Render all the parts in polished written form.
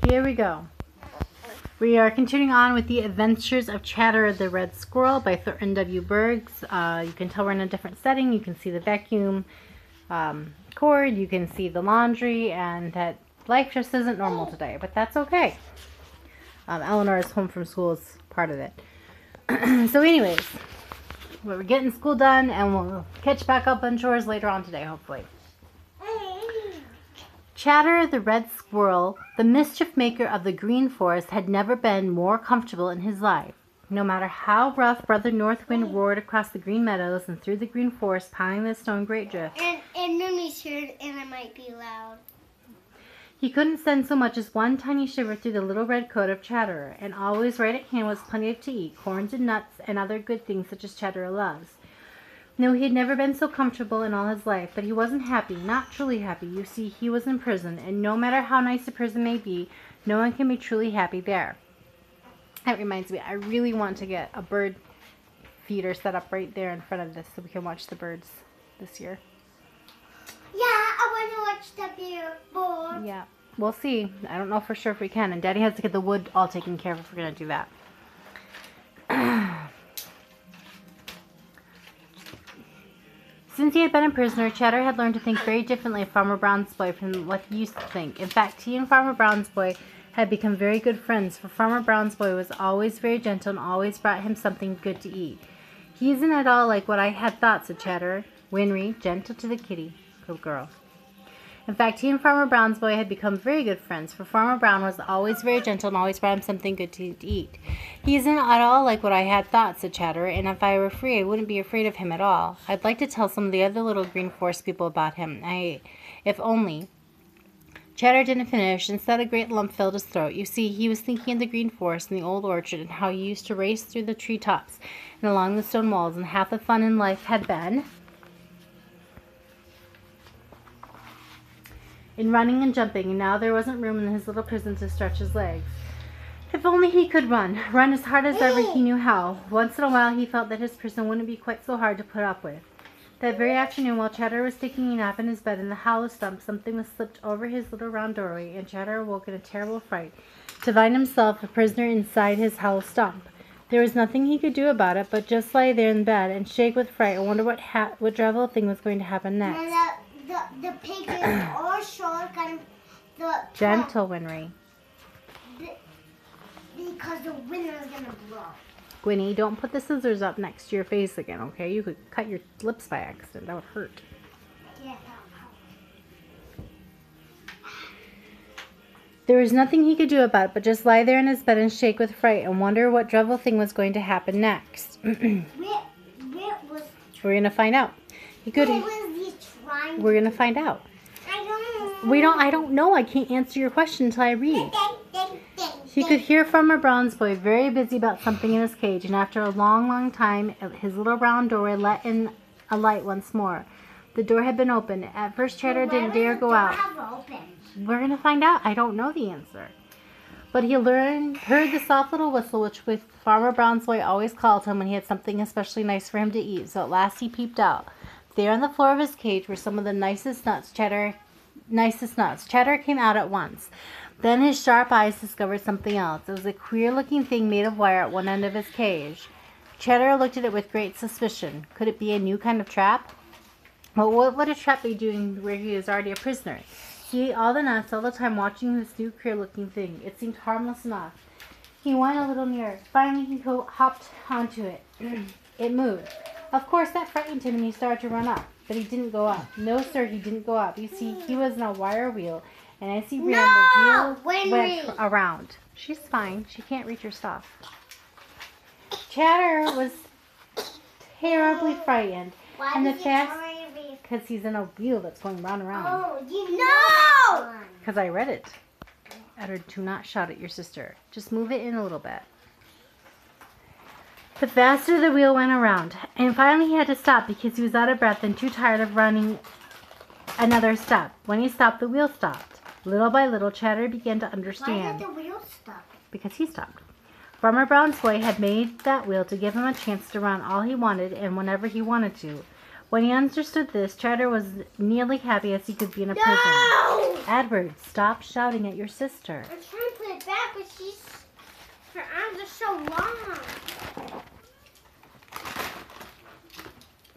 Here we go. We are continuing on with The Adventures of Chatter the Red Squirrel by Thornton W. Burgs. You can tell we're in a different setting. You can see the vacuum cord. You can see the laundry, and that life just isn't normal today, but that's okay. Eleanor is home from school is part of it. So anyways, we're getting school done, and we'll catch back up on chores later on today, hopefully. Chatter the Red Squirrel, the mischief maker of the Green Forest, had never been more comfortable in his life. No matter how rough Brother North Wind roared across the green meadows and through the green forest, pounding the stone great drift. And Mommy's here, and it might be loud. He couldn't send so much as one tiny shiver through the little red coat of Chatterer, and always right at hand was plenty to eat, corns and nuts and other good things such as Chatterer loves. No, he had never been so comfortable in all his life, but he wasn't happy, not truly happy. You see, he was in prison, and no matter how nice a prison may be, no one can be truly happy there. That reminds me, I really want to get a bird feeder set up right there in front of this so we can watch the birds this year. Yeah, I want to watch the billboard. Yeah, we'll see. I don't know for sure if we can, and Daddy has to get the wood all taken care of if we're going to do that. Since he had been a prisoner, Chatter had learned to think very differently of Farmer Brown's boy from what he used to think. In fact, he and Farmer Brown's boy had become very good friends, for Farmer Brown's boy was always very gentle and always brought him something good to eat. He isn't at all like what I had thought, said Chatter, Winry, gentle to the kitty, good girl. In fact, he and Farmer Brown's boy had become very good friends, for Farmer Brown was always very gentle and always brought him something good to eat. He isn't at all like what I had thought, said Chatterer, and if I were free, I wouldn't be afraid of him at all. I'd like to tell some of the other little Green Forest people about him. If only. Chatter didn't finish. Instead, a great lump filled his throat. You see, he was thinking of the Green Forest and the old orchard and how he used to race through the treetops and along the stone walls, and half the fun in life had been in running and jumping, and now there wasn't room in his little prison to stretch his legs. If only he could run as hard as ever he knew how. Once in a while he felt that his prison wouldn't be quite so hard to put up with. That very afternoon, while Chatter was taking a nap in his bed in the hollow stump, something was slipped over his little round doorway, and Chatter awoke in a terrible fright to find himself a prisoner inside his hollow stump. There was nothing he could do about it, but just lie there in bed and shake with fright and wonder what dreadful thing was going to happen next. The pig is all short, kind of gentle, Winry. Because the wind is going to blow. Gwynny, don't put the scissors up next to your face again, okay? You could cut your lips by accident. That would hurt. Yeah. There was nothing he could do about it, but just lie there in his bed and shake with fright and wonder what dreadful thing was going to happen next. We're going to find out. We're going to find out. I don't know. I can't answer your question until I read. He could hear Farmer Brown's boy very busy about something in his cage, and after a long, long time, his little round doorway let in a light once more. The door had been opened. At first, Chatter didn't dare go out. We're going to find out. I don't know the answer. But he heard the soft little whistle which Farmer Brown's boy always called him when he had something especially nice for him to eat. So at last he peeped out. There on the floor of his cage were some of the nicest nuts. Chatter came out at once. Then his sharp eyes discovered something else. It was a queer-looking thing made of wire at one end of his cage. Chatter looked at it with great suspicion. Could it be a new kind of trap? Well, what would a trap be doing where he is already a prisoner? He ate all the nuts all the time watching this new queer-looking thing. It seemed harmless enough. He went a little nearer. Finally, he hopped onto it. It moved. Of course, that frightened him and he started to run up. But he didn't go up. No, sir, he didn't go up. You see, he was in a wire wheel. And as he ran, the wheel went around. She's fine. She can't reach her stuff. Chatter was terribly frightened. Because he's in a wheel that's going round and round. Oh, you know! Because I read it. Do not shout at your sister. Just move it in a little bit. The faster the wheel went around. And finally he had to stop because he was out of breath and too tired of running another step. When he stopped, the wheel stopped. Little by little, Chatter began to understand. Why did the wheel stop? Because he stopped. Farmer Brown's boy had made that wheel to give him a chance to run all he wanted and whenever he wanted to. When he understood this, Chatter was nearly happy as he could be in a prison. Edward, stop shouting at your sister. I'm trying to her arms are so long.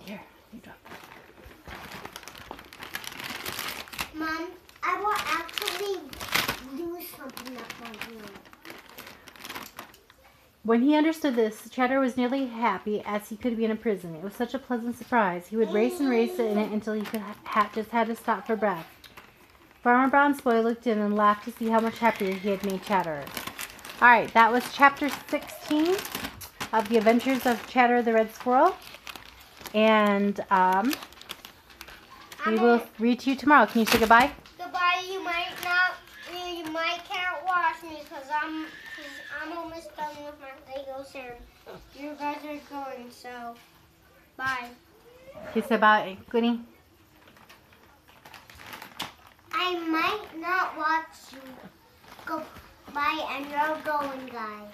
Here, you drop. Mom, I will actually do something up my room. When he understood this, Cheddar was nearly happy as he could be in a prison. It was such a pleasant surprise. He would race and race in it until he could just had to stop for breath. Farmer Brown's boy looked in and laughed to see how much happier he had made Cheddar. All right, that was chapter 16 of The Adventures of Cheddar the Red Squirrel. And we will read to you tomorrow. Can you say goodbye? Goodbye. You can't watch me because I'm almost done with my Legos and you guys are going. So, bye. Can you say bye, Quinny? I might not watch you. Goodbye, and you're going, guys.